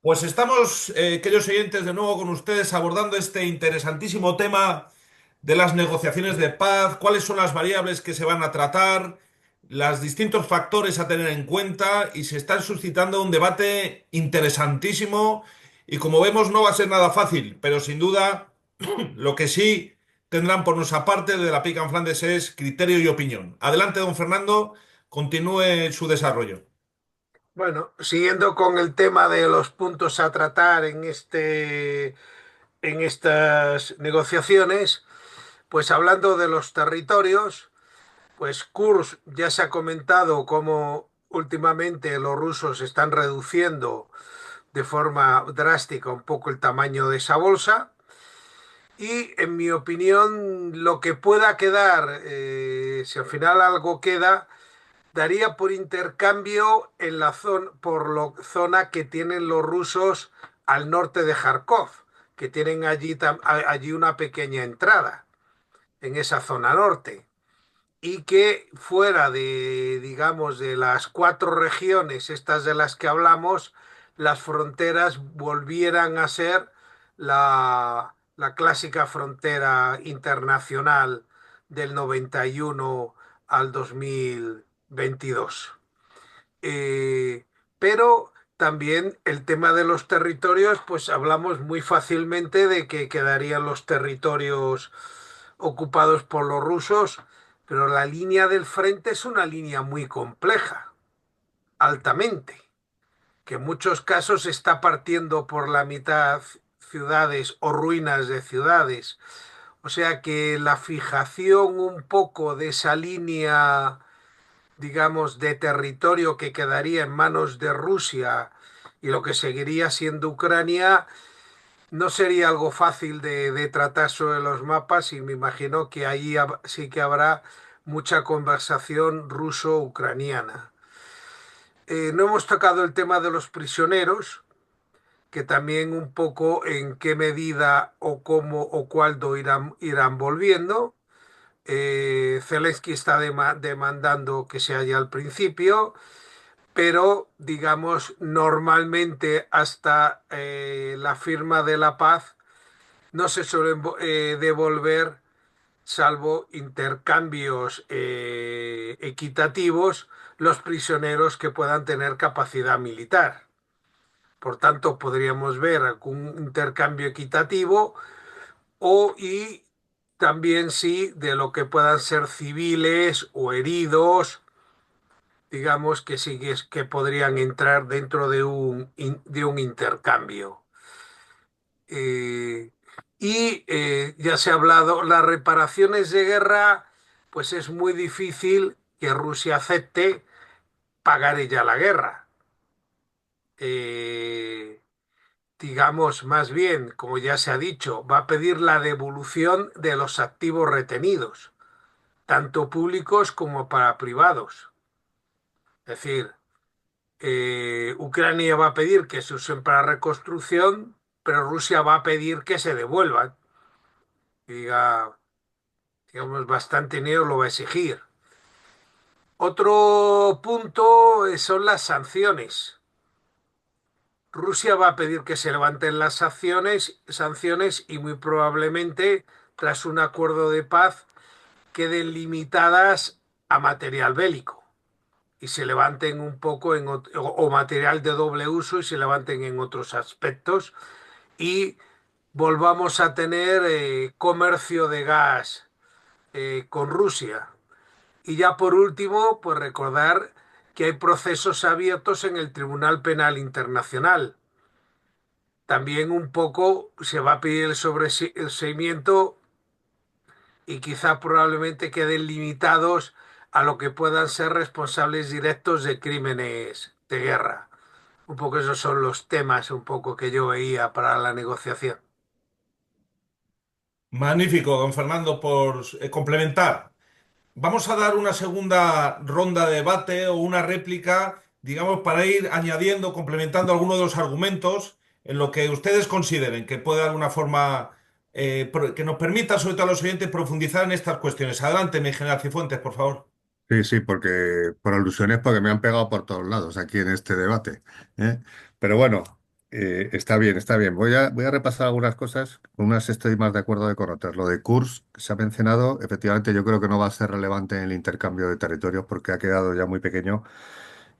Pues estamos, queridos oyentes, de nuevo con ustedes abordando este interesantísimo tema de las negociaciones de paz, cuáles son las variables que se van a tratar, los distintos factores a tener en cuenta y se está suscitando un debate interesantísimo y como vemos no va a ser nada fácil, pero sin duda lo que sí tendrán por nuestra parte de la Pica en Flandes es criterio y opinión. Adelante, don Fernando, continúe su desarrollo. Bueno, siguiendo con el tema de los puntos a tratar en estas negociaciones, pues hablando de los territorios, pues Kursk ya se ha comentado cómo últimamente los rusos están reduciendo de forma drástica un poco el tamaño de esa bolsa. Y en mi opinión, lo que pueda quedar, si al final algo queda, daría por intercambio en la zona, por la zona que tienen los rusos al norte de Kharkov, que tienen allí una pequeña entrada en esa zona norte. Y que fuera de, digamos, de las cuatro regiones, estas de las que hablamos, las fronteras volvieran a ser la clásica frontera internacional del 91 al 2022. Pero también el tema de los territorios, pues hablamos muy fácilmente de que quedarían los territorios ocupados por los rusos, pero la línea del frente es una línea muy compleja, altamente, que en muchos casos está partiendo por la mitad ciudades o ruinas de ciudades. O sea que la fijación un poco de esa línea, digamos, de territorio que quedaría en manos de Rusia y lo que seguiría siendo Ucrania, no sería algo fácil de tratar sobre los mapas y me imagino que ahí sí que habrá mucha conversación ruso-ucraniana. No hemos tocado el tema de los prisioneros, que también un poco en qué medida o cómo o cuándo irán volviendo. Zelensky está demandando que se haya al principio, pero digamos normalmente hasta la firma de la paz no se suelen devolver, salvo intercambios equitativos, los prisioneros que puedan tener capacidad militar. Por tanto, podríamos ver algún intercambio equitativo y también sí de lo que puedan ser civiles o heridos, digamos que sí que podrían entrar dentro de un intercambio. Eh, ya se ha hablado, las reparaciones de guerra, pues es muy difícil que Rusia acepte pagar ella la guerra. Eh, digamos, más bien, como ya se ha dicho, va a pedir la devolución de los activos retenidos, tanto públicos como para privados. Es decir, Ucrania va a pedir que se usen para reconstrucción, pero Rusia va a pedir que se devuelvan. Y diga, digamos, bastante dinero lo va a exigir. Otro punto son las sanciones. Rusia va a pedir que se levanten las sanciones y muy probablemente, tras un acuerdo de paz, queden limitadas a material bélico y se levanten un poco o material de doble uso y se levanten en otros aspectos y volvamos a tener comercio de gas con Rusia. Y ya por último, pues recordar que hay procesos abiertos en el Tribunal Penal Internacional. También un poco se va a pedir el seguimiento y quizá probablemente queden limitados a lo que puedan ser responsables directos de crímenes de guerra. Un poco esos son los temas un poco que yo veía para la negociación. Magnífico, don Fernando, por complementar. Vamos a dar una segunda ronda de debate o una réplica, digamos, para ir añadiendo, complementando algunos de los argumentos en lo que ustedes consideren que puede de alguna forma, que nos permita, sobre todo a los oyentes, profundizar en estas cuestiones. Adelante, mi general Cifuentes, por favor. Sí, sí, porque por alusiones, porque me han pegado por todos lados aquí en este debate, ¿eh? Pero bueno, Está bien, está bien. Voy a repasar algunas cosas. Con unas estoy más de acuerdo de con otras. Lo de Kursk que se ha mencionado, efectivamente yo creo que no va a ser relevante en el intercambio de territorios porque ha quedado ya muy pequeño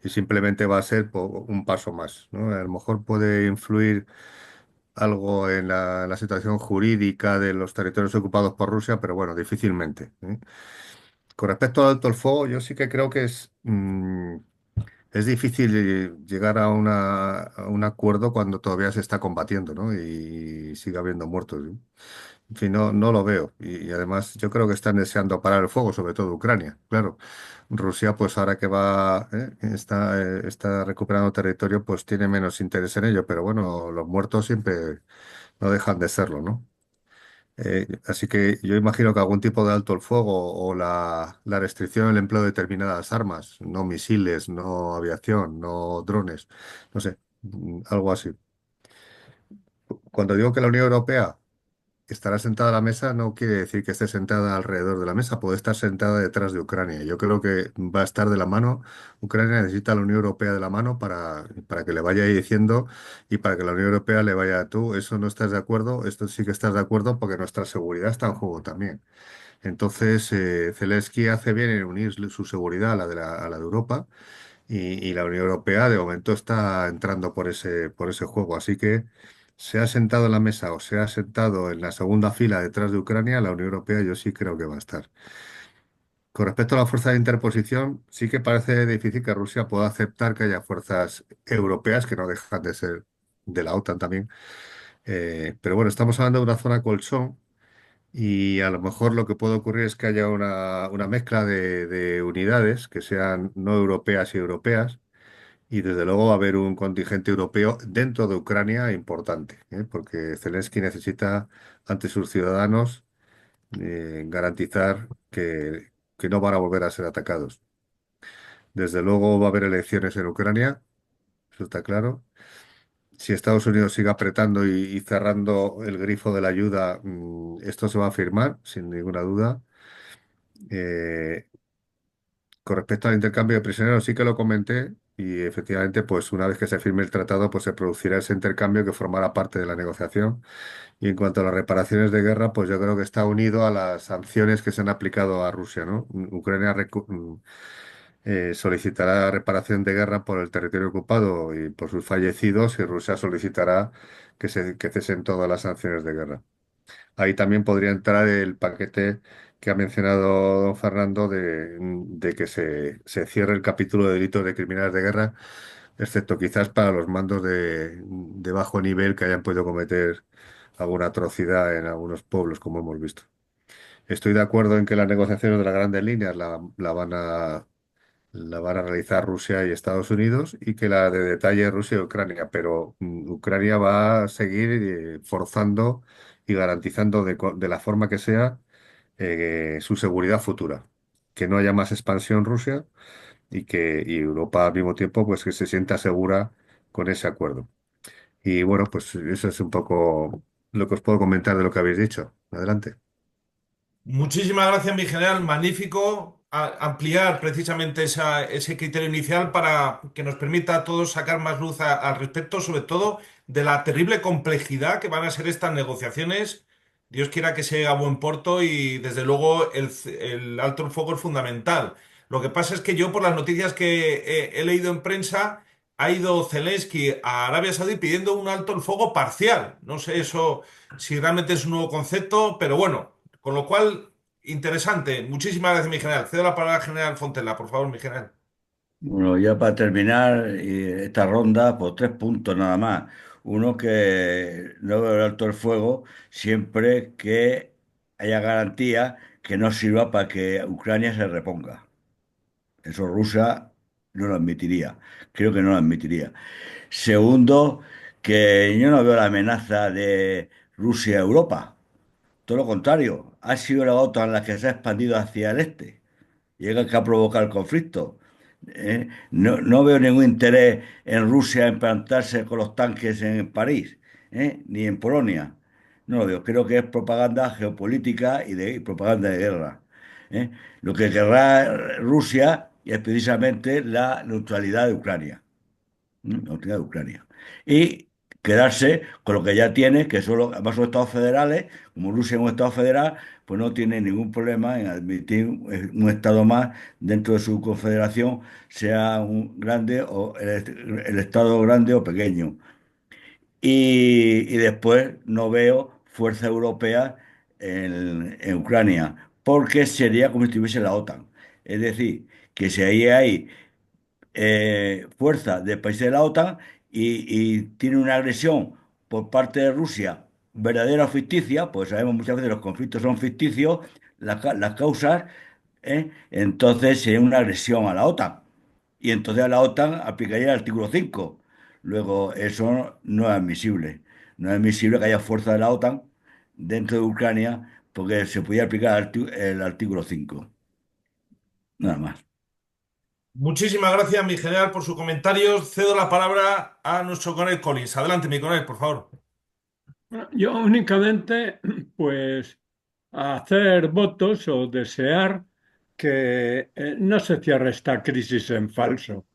y simplemente va a ser un paso más, ¿no? A lo mejor puede influir algo en la situación jurídica de los territorios ocupados por Rusia, pero bueno, difícilmente, ¿eh? Con respecto al alto el fuego, yo sí que creo que es difícil llegar a un acuerdo cuando todavía se está combatiendo, ¿no? Y sigue habiendo muertos, ¿no? En fin, no lo veo. Y además yo creo que están deseando parar el fuego, sobre todo Ucrania. Claro, Rusia, pues ahora que está recuperando territorio, pues tiene menos interés en ello. Pero bueno, los muertos siempre no dejan de serlo, ¿no? Así que yo imagino que algún tipo de alto el fuego o la restricción del empleo de determinadas armas, no misiles, no aviación, no drones, no sé, algo así. Cuando digo que la Unión Europea estará sentada a la mesa, no quiere decir que esté sentada alrededor de la mesa, puede estar sentada detrás de Ucrania. Yo creo que va a estar de la mano. Ucrania necesita a la Unión Europea de la mano para que le vaya diciendo y para que la Unión Europea le vaya, tú, eso no estás de acuerdo, esto sí que estás de acuerdo porque nuestra seguridad está en juego también. Entonces, Zelensky hace bien en unir su seguridad a a la de Europa y la Unión Europea de momento está entrando por ese juego. Así que se ha sentado en la mesa o se ha sentado en la segunda fila detrás de Ucrania, la Unión Europea yo sí creo que va a estar. Con respecto a la fuerza de interposición, sí que parece difícil que Rusia pueda aceptar que haya fuerzas europeas que no dejan de ser de la OTAN también. Pero bueno, estamos hablando de una zona colchón y a lo mejor lo que puede ocurrir es que haya una mezcla de unidades que sean no europeas y europeas. Y desde luego va a haber un contingente europeo dentro de Ucrania importante, ¿eh? Porque Zelensky necesita ante sus ciudadanos garantizar que no van a volver a ser atacados. Desde luego va a haber elecciones en Ucrania, eso está claro. Si Estados Unidos sigue apretando y cerrando el grifo de la ayuda, esto se va a firmar, sin ninguna duda. Eh, Con respecto al intercambio de prisioneros, sí que lo comenté y efectivamente, pues una vez que se firme el tratado, pues se producirá ese intercambio que formará parte de la negociación. Y en cuanto a las reparaciones de guerra, pues yo creo que está unido a las sanciones que se han aplicado a Rusia, ¿no? Ucrania solicitará reparación de guerra por el territorio ocupado y por sus fallecidos y Rusia solicitará que cesen todas las sanciones de guerra. Ahí también podría entrar el paquete que ha mencionado don Fernando de que se cierre el capítulo de delitos de criminales de guerra, excepto quizás para los mandos de bajo nivel que hayan podido cometer alguna atrocidad en algunos pueblos, como hemos visto. Estoy de acuerdo en que las negociaciones de las grandes líneas la van a realizar Rusia y Estados Unidos y que la de detalle Rusia y Ucrania, pero Ucrania va a seguir forzando y garantizando de la forma que sea su seguridad futura, que no haya más expansión Rusia y Europa al mismo tiempo pues que se sienta segura con ese acuerdo. Y bueno, pues eso es un poco lo que os puedo comentar de lo que habéis dicho. Adelante. Muchísimas gracias, mi general. Magnífico ampliar precisamente ese criterio inicial para que nos permita a todos sacar más luz al respecto, sobre todo de la terrible complejidad que van a ser estas negociaciones. Dios quiera que se llegue a buen puerto y desde luego el alto el fuego es fundamental. Lo que pasa es que yo por las noticias que he leído en prensa ha ido Zelensky a Arabia Saudí pidiendo un alto el fuego parcial. No sé eso si realmente es un nuevo concepto, pero bueno. Con lo cual, interesante. Muchísimas gracias, mi general. Cedo la palabra al general Fontela, por favor, mi general. Bueno, ya para terminar esta ronda, pues 3 puntos nada más. Uno, que no veo el alto el fuego siempre que haya garantía que no sirva para que Ucrania se reponga. Eso Rusia no lo admitiría. Creo que no lo admitiría. Segundo, que yo no veo la amenaza de Rusia a Europa. Todo lo contrario, ha sido la OTAN la que se ha expandido hacia el este llega que a provocar conflicto. No veo ningún interés en Rusia en plantarse con los tanques en París, ni en Polonia. No lo veo. Creo que es propaganda geopolítica y propaganda de guerra. ¿eh? Lo que querrá Rusia es precisamente la neutralidad de Ucrania. La neutralidad de Ucrania. Y quedarse con lo que ya tiene, que solo, además son estados federales, como Rusia es un estado federal, pues no tiene ningún problema en admitir un estado más dentro de su confederación, sea un grande o el estado grande o pequeño. Y después no veo fuerza europea en Ucrania, porque sería como si estuviese la OTAN. Es decir, que si ahí hay fuerza de países de la OTAN y tiene una agresión por parte de Rusia, verdadera o ficticia, pues sabemos muchas veces los conflictos son ficticios, las causas, entonces sería una agresión a la OTAN. Y entonces a la OTAN aplicaría el artículo 5. Luego, eso no es admisible. No es admisible que haya fuerza de la OTAN dentro de Ucrania porque se podía aplicar el artículo 5. Nada más. Muchísimas gracias, mi general, por su comentario. Cedo la palabra a nuestro coronel Collins. Adelante, mi coronel, por favor. Yo únicamente, pues, hacer votos o desear que no se cierre esta crisis en falso.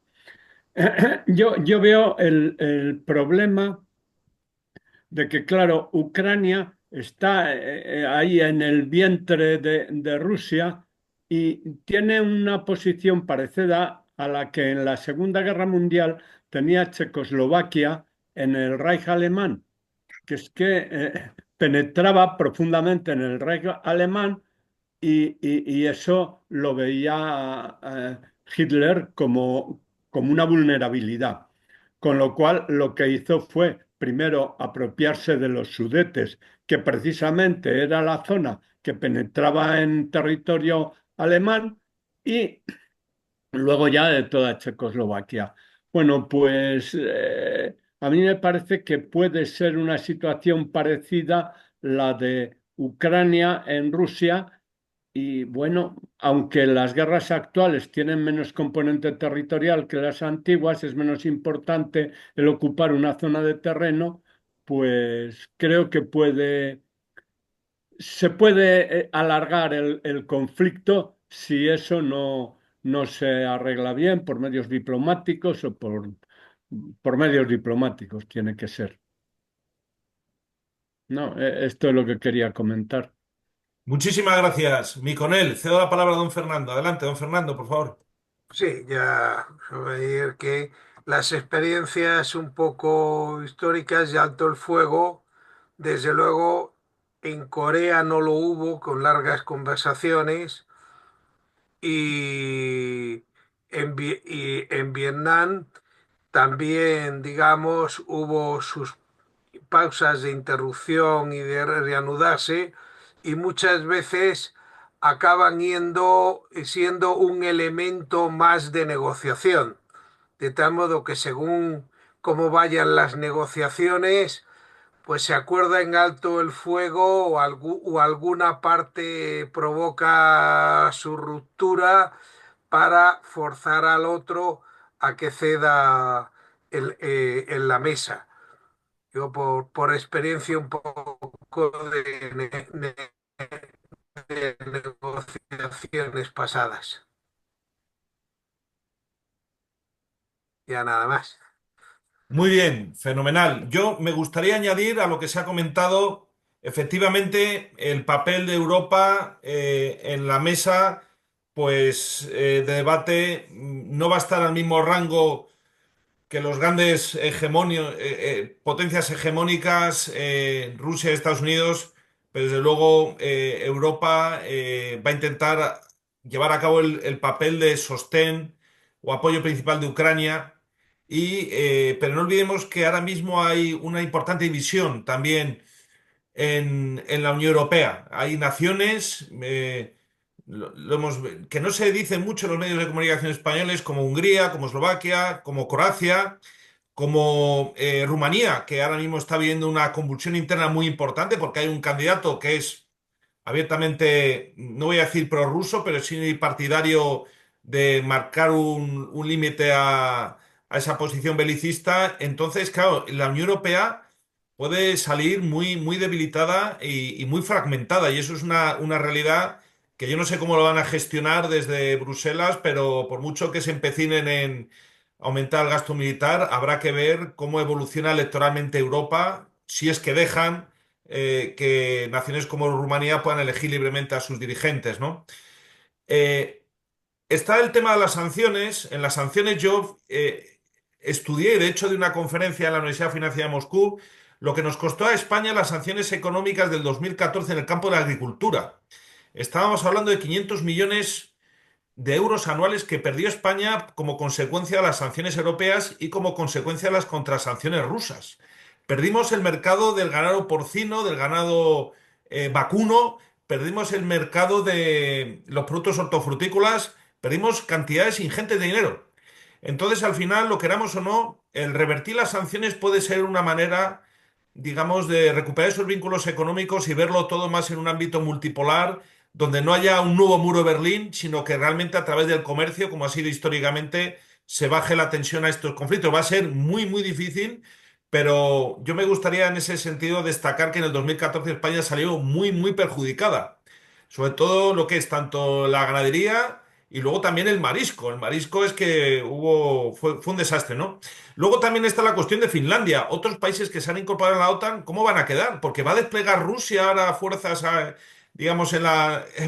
Yo veo el problema de que, claro, Ucrania está ahí en el vientre de Rusia y tiene una posición parecida a la que en la Segunda Guerra Mundial tenía Checoslovaquia en el Reich alemán, que es que penetraba profundamente en el Reich alemán y eso lo veía Hitler como una vulnerabilidad. Con lo cual, lo que hizo fue, primero, apropiarse de los Sudetes, que precisamente era la zona que penetraba en territorio alemán, y luego ya de toda Checoslovaquia. Bueno, pues a mí me parece que puede ser una situación parecida la de Ucrania en Rusia y bueno, aunque las guerras actuales tienen menos componente territorial que las antiguas, es menos importante el ocupar una zona de terreno, pues creo que se puede alargar el conflicto si eso no se arregla bien por medios diplomáticos o por medios diplomáticos, tiene que ser. No, esto es lo que quería comentar. Muchísimas gracias, mi coronel. Cedo la palabra a don Fernando. Adelante, don Fernando, por favor. Sí, ya ver que las experiencias un poco históricas de alto el fuego, desde luego en Corea no lo hubo con largas conversaciones y en Vietnam también, digamos, hubo sus pausas de interrupción y de reanudarse y muchas veces acaban siendo un elemento más de negociación. De tal modo que según cómo vayan las negociaciones, pues se acuerda en alto el fuego o alguna parte provoca su ruptura para forzar al otro a que ceda en la mesa. Yo por experiencia un poco de negociaciones pasadas. Ya nada más. Muy bien, fenomenal. Yo me gustaría añadir a lo que se ha comentado, efectivamente, el papel de Europa en la mesa, pues, de debate no va a estar al mismo rango que los grandes potencias hegemónicas, Rusia y Estados Unidos, pero desde luego Europa va a intentar llevar a cabo el papel de sostén o apoyo principal de Ucrania. Pero no olvidemos que ahora mismo hay una importante división también en la Unión Europea. Hay naciones, que no se dice mucho en los medios de comunicación españoles, como Hungría, como Eslovaquia, como Croacia, como Rumanía, que ahora mismo está viviendo una convulsión interna muy importante porque hay un candidato que es abiertamente, no voy a decir prorruso, pero sí partidario de marcar un límite a esa posición belicista. Entonces, claro, la Unión Europea puede salir muy, muy debilitada y muy fragmentada, y eso es una realidad que yo no sé cómo lo van a gestionar desde Bruselas, pero por mucho que se empecinen aumentar el gasto militar. Habrá que ver cómo evoluciona electoralmente Europa, si es que dejan que naciones como Rumanía puedan elegir libremente a sus dirigentes, ¿no? Eh, Está el tema de las sanciones. En las sanciones yo estudié, de hecho, de una conferencia en la Universidad Financiera de Moscú, lo que nos costó a España las sanciones económicas del 2014 en el campo de la agricultura. Estábamos hablando de 500 millones de euros anuales que perdió España como consecuencia de las sanciones europeas y como consecuencia de las contrasanciones rusas. Perdimos el mercado del ganado porcino, del ganado vacuno, perdimos el mercado de los productos hortofrutícolas, perdimos cantidades ingentes de dinero. Entonces, al final, lo queramos o no, el revertir las sanciones puede ser una manera, digamos, de recuperar esos vínculos económicos y verlo todo más en un ámbito multipolar, donde no haya un nuevo muro de Berlín, sino que realmente a través del comercio, como ha sido históricamente, se baje la tensión a estos conflictos. Va a ser muy, muy difícil, pero yo me gustaría en ese sentido destacar que en el 2014 España salió muy, muy perjudicada. Sobre todo lo que es tanto la ganadería y luego también el marisco. El marisco es que fue un desastre, ¿no? Luego también está la cuestión de Finlandia. Otros países que se han incorporado a la OTAN, ¿cómo van a quedar? Porque va a desplegar Rusia ahora fuerzas, digamos,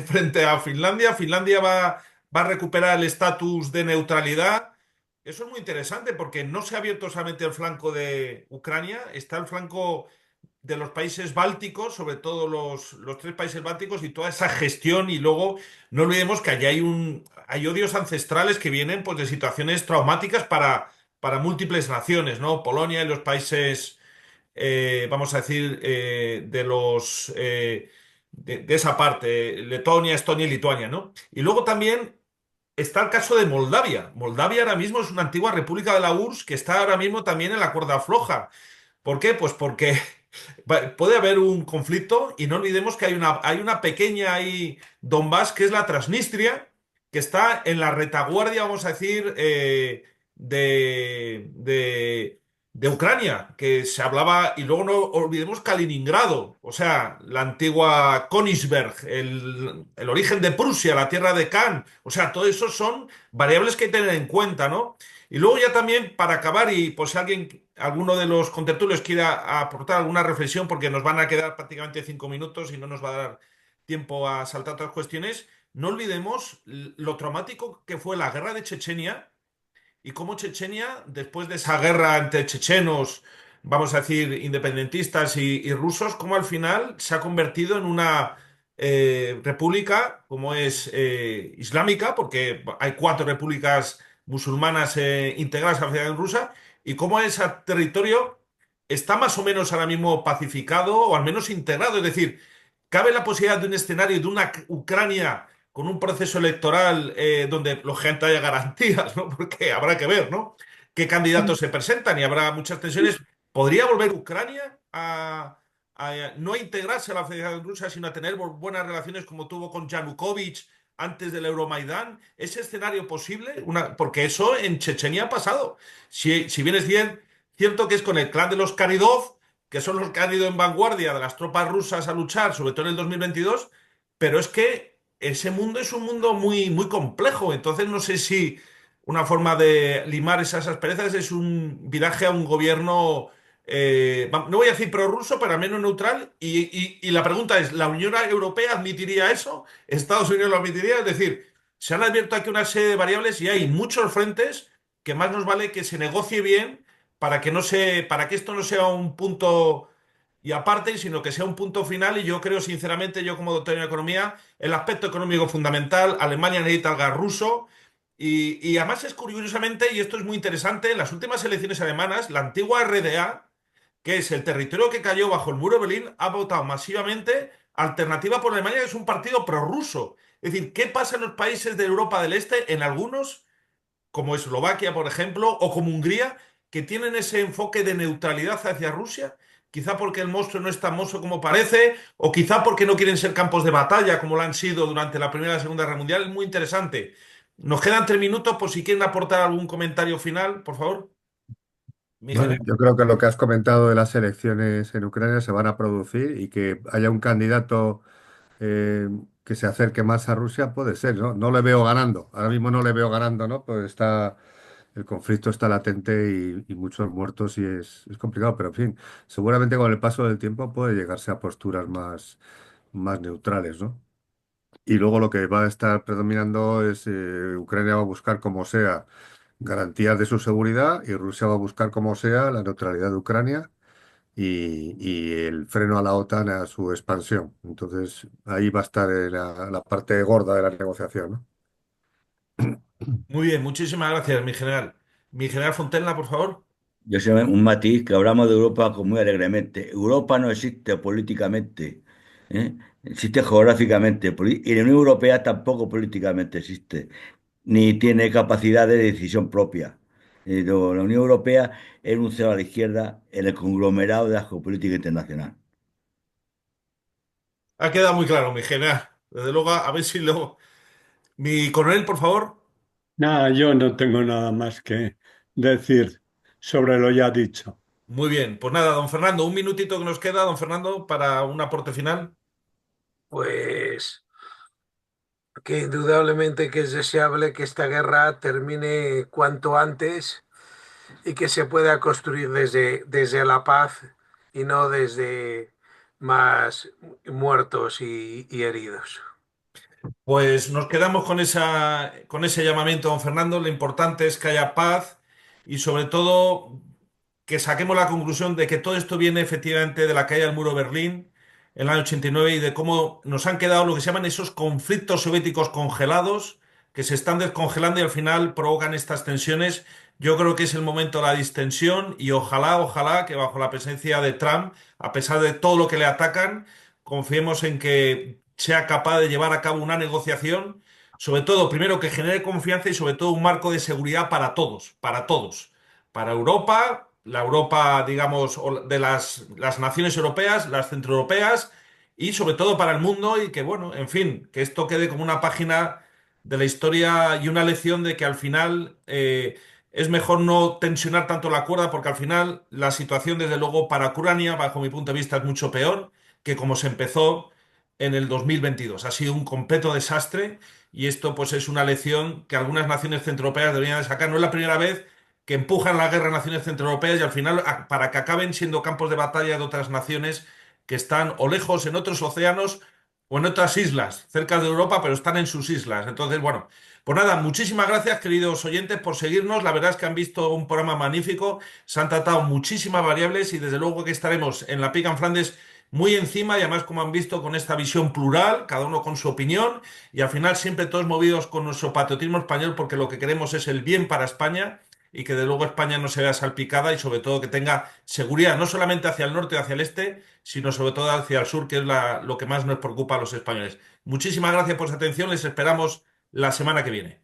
frente a Finlandia. Finlandia va a recuperar el estatus de neutralidad. Eso es muy interesante porque no se ha abierto solamente el flanco de Ucrania, está el flanco de los países bálticos, sobre todo los tres países bálticos y toda esa gestión. Y luego no olvidemos que allí hay odios ancestrales que vienen pues, de situaciones traumáticas para múltiples naciones, ¿no? Polonia y los países, vamos a decir, de esa parte, Letonia, Estonia y Lituania, ¿no? Y luego también está el caso de Moldavia. Moldavia ahora mismo es una antigua república de la URSS que está ahora mismo también en la cuerda floja. ¿Por qué? Pues porque puede haber un conflicto y no olvidemos que hay una pequeña ahí Donbass que es la Transnistria, que está en la retaguardia, vamos a decir, de Ucrania, que se hablaba, y luego no olvidemos Kaliningrado, o sea, la antigua Königsberg, el origen de Prusia, la tierra de Khan, o sea, todo eso son variables que hay que tener en cuenta, ¿no? Y luego ya también, para acabar, y pues si alguno de los contertulios quiera aportar alguna reflexión, porque nos van a quedar prácticamente 5 minutos y no nos va a dar tiempo a saltar otras cuestiones, no olvidemos lo traumático que fue la guerra de Chechenia y cómo Chechenia, después de esa guerra entre chechenos, vamos a decir, independentistas y rusos, cómo al final se ha convertido en una república, como es islámica, porque hay cuatro repúblicas musulmanas integradas a la Federación Rusa, y cómo ese territorio está más o menos ahora mismo pacificado o al menos integrado. Es decir, cabe la posibilidad de un escenario de una Ucrania con un proceso electoral donde lógicamente haya garantías, ¿no? Porque habrá que ver, ¿no? Qué candidatos se presentan y habrá muchas tensiones. ¿Podría volver Ucrania no a integrarse a la Federación Rusa, sino a tener buenas relaciones como tuvo con Yanukovych antes del Euromaidán? ¿Es escenario posible? Porque eso en Chechenia ha pasado. Si bien es cierto que es con el clan de los Karidov, que son los que han ido en vanguardia de las tropas rusas a luchar, sobre todo en el 2022, pero es que ese mundo es un mundo muy, muy complejo. Entonces no sé si una forma de limar esas asperezas es un viraje a un gobierno, no voy a decir prorruso, pero al menos neutral. Y la pregunta es, ¿la Unión Europea admitiría eso? ¿Estados Unidos lo admitiría? Es decir, se han abierto aquí una serie de variables y hay muchos frentes que más nos vale que se negocie bien para que esto no sea un punto y aparte, sino que sea un punto final. Y yo creo, sinceramente, yo como doctor en economía, el aspecto económico fundamental, Alemania necesita el gas ruso. Y además es curiosamente, y esto es muy interesante, en las últimas elecciones alemanas, la antigua RDA, que es el territorio que cayó bajo el muro de Berlín, ha votado masivamente Alternativa por Alemania, que es un partido prorruso. Es decir, ¿qué pasa en los países de Europa del Este? En algunos como Eslovaquia, por ejemplo, o como Hungría, que tienen ese enfoque de neutralidad hacia Rusia, quizá porque el monstruo no es tan monstruo como parece, o quizá porque no quieren ser campos de batalla como lo han sido durante la Primera y la Segunda Guerra Mundial. Es muy interesante. Nos quedan 3 minutos por si quieren aportar algún comentario final, por favor. No, Miguel. yo creo que lo que has comentado de las elecciones en Ucrania se van a producir y que haya un candidato eh, que se acerque más a Rusia puede ser, ¿no? No le veo ganando, ahora mismo no le veo ganando, ¿no? Pues el conflicto está latente y muchos muertos y es complicado, pero en fin, seguramente con el paso del tiempo puede llegarse a posturas más neutrales, ¿no? Y luego lo que va a estar predominando es Ucrania va a buscar como sea garantías de su seguridad y Rusia va a buscar como sea la neutralidad de Ucrania y el freno a la OTAN a su expansión. Entonces ahí va a estar la parte gorda de la negociación, ¿no? Muy bien, muchísimas gracias, mi general. Mi general Fontenla, por favor. Yo sé un matiz que hablamos de Europa muy alegremente. Europa no existe políticamente, ¿eh? Existe geográficamente. Y la Unión Europea tampoco políticamente existe, ni tiene capacidad de decisión propia. La Unión Europea es un cero a la izquierda en el conglomerado de la geopolítica internacional. Ha quedado muy claro, mi general. Desde luego, a ver si lo... Mi coronel, por favor. Nada, yo no tengo nada más que decir sobre lo ya dicho. Muy bien, pues nada, don Fernando, un minutito que nos queda, don Fernando, para un aporte final. Pues que indudablemente que es deseable que esta guerra termine cuanto antes y que se pueda construir desde la paz y no desde más muertos y heridos. Pues nos quedamos con ese llamamiento, don Fernando. Lo importante es que haya paz y sobre todo que saquemos la conclusión de que todo esto viene efectivamente de la caída del muro de Berlín en el año 89 y de cómo nos han quedado lo que se llaman esos conflictos soviéticos congelados que se están descongelando y al final provocan estas tensiones. Yo creo que es el momento de la distensión y ojalá que bajo la presencia de Trump, a pesar de todo lo que le atacan, confiemos en que sea capaz de llevar a cabo una negociación, sobre todo, primero, que genere confianza y sobre todo un marco de seguridad para todos, para Europa, la Europa, digamos, de las naciones europeas, las centroeuropeas y sobre todo para el mundo y que, bueno, en fin, que esto quede como una página de la historia y una lección de que al final es mejor no tensionar tanto la cuerda porque al final la situación, desde luego, para Ucrania, bajo mi punto de vista, es mucho peor que como se empezó en el 2022. Ha sido un completo desastre y esto pues es una lección que algunas naciones centroeuropeas deberían de sacar. No es la primera vez que empujan la guerra a naciones centroeuropeas y al final para que acaben siendo campos de batalla de otras naciones que están o lejos en otros océanos o en otras islas, cerca de Europa, pero están en sus islas. Entonces, bueno, pues nada, muchísimas gracias, queridos oyentes, por seguirnos. La verdad es que han visto un programa magnífico, se han tratado muchísimas variables y desde luego que estaremos en la Pica en Flandes muy encima y además, como han visto, con esta visión plural, cada uno con su opinión y al final siempre todos movidos con nuestro patriotismo español porque lo que queremos es el bien para España y que de luego España no se vea salpicada y sobre todo que tenga seguridad, no solamente hacia el norte o hacia el este, sino sobre todo hacia el sur, que es lo que más nos preocupa a los españoles. Muchísimas gracias por su atención, les esperamos la semana que viene.